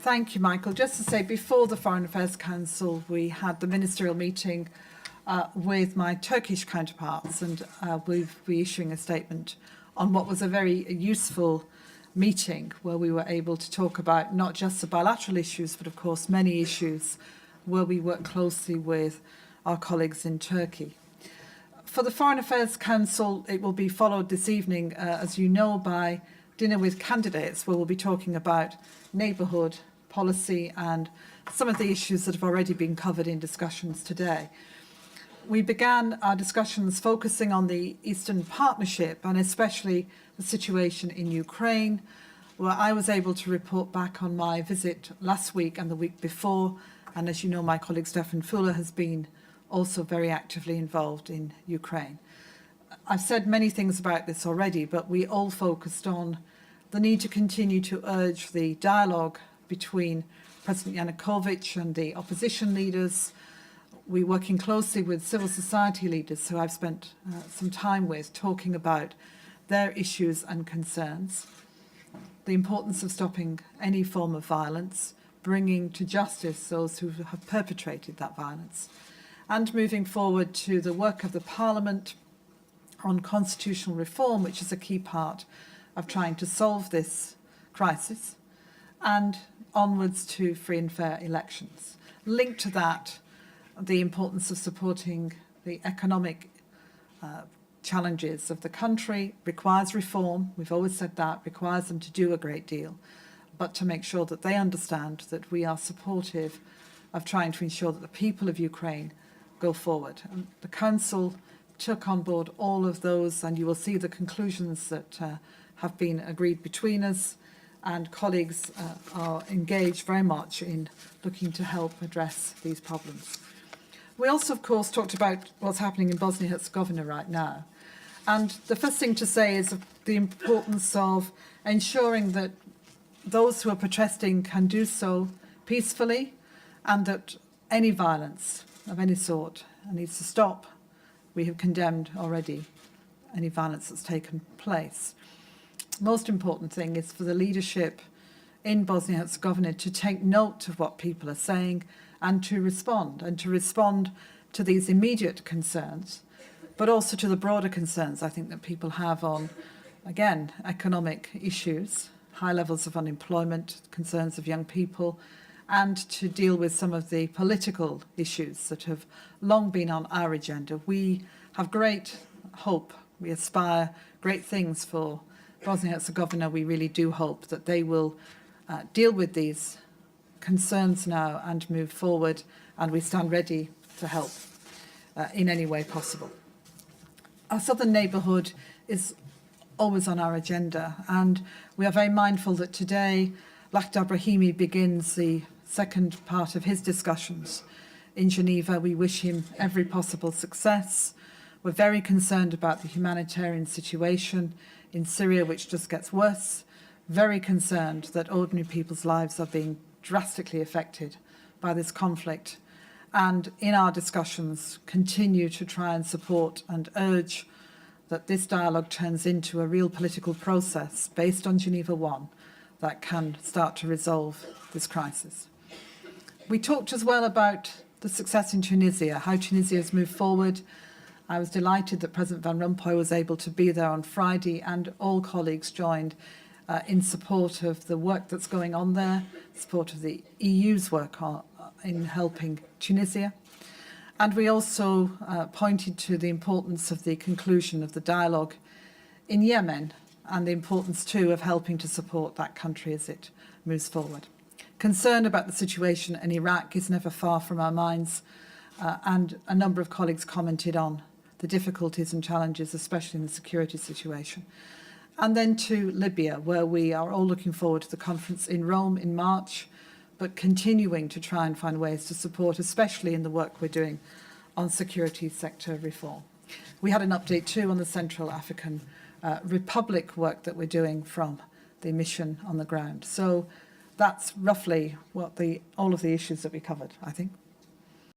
Thank you, Michael. Just to say, before the Foreign Affairs Council, we had the ministerial meeting with my Turkish counterparts, and we'll be issuing a statement on what was a very useful meeting where we were able to talk about not just the bilateral issues, but of course many issues where we work closely with our colleagues in Turkey. For the Foreign Affairs Council, it will be followed this evening, as you know, by dinner with candidates, where we'll be talking about neighbourhood policy and some of the issues that have already been covered in discussions today. We began our discussions focusing on the Eastern Partnership and especially the situation in Ukraine, where I was able to report back on my visit last week and the week before. And as you know, my colleague Stefan Fuller has been also very actively involved in Ukraine. I've said many things about this already, but we all focused on the need to continue to urge the dialogue between President Yanukovych and the opposition leaders. We're working closely with civil society leaders who I've spent some time with, talking about their issues and concerns, the importance of stopping any form of violence, bringing to justice those who have perpetrated that violence, and moving forward to the work of the Parliament on constitutional reform, which is a key part of trying to solve this crisis, and onwards to free and fair elections. Linked to that, the importance of supporting the economic challenges of the country requires reform. We've always said that, requires them to do a great deal, but to make sure that they understand that we are supportive of trying to ensure that the people of Ukraine go forward. And the Council took on board all of those, and you will see the conclusions that have been agreed between us, and colleagues are engaged very much in looking to help address these problems. We also, of course, talked about what's happening in Bosnia-Herzegovina right now. And the first thing to say is the importance of ensuring that those who are protesting can do so peacefully, and that any violence of any sort needs to stop. We have condemned already any violence that's taken place. Most important thing is for the leadership in Bosnia-Herzegovina to take note of what people are saying and to respond to these immediate concerns, but also to the broader concerns I think that people have on, again, economic issues, high levels of unemployment, concerns of young people, and to deal with some of the political issues that have long been on our agenda. We have great hope, we aspire great things for Bosnia-Herzegovina. We really do hope that they will deal with these concerns now and move forward, and we stand ready to help in any way possible. Our southern neighbourhood is always on our agenda, and we are very mindful that today Lakhdar Brahimi begins the second part of his discussions in Geneva. We wish him every possible success. We're very concerned about the humanitarian situation in Syria, which just gets worse. Very concerned that ordinary people's lives are being drastically affected by this conflict. And in our discussions, continue to try and support and urge that this dialogue turns into a real political process based on Geneva I that can start to resolve this crisis. We talked as well about the success in Tunisia, how Tunisia has moved forward. I was delighted that President Van Rompuy was able to be there on Friday, and all colleagues joined in support of the work that's going on there, support of the EU's work in helping Tunisia. And we also pointed to the importance of the conclusion of the dialogue in Yemen, and the importance too of helping to support that country as it moves forward. Concern about the situation in Iraq is never far from our minds, and a number of colleagues commented on the difficulties and challenges, especially in the security situation. And then to Libya, where we are all looking forward to the conference in Rome in March, but continuing to try and find ways to support, especially in the work we're doing on security sector reform. We had an update too on the Central African Republic work that we're doing from the mission on the ground. So that's roughly what all of the issues that we covered, I think.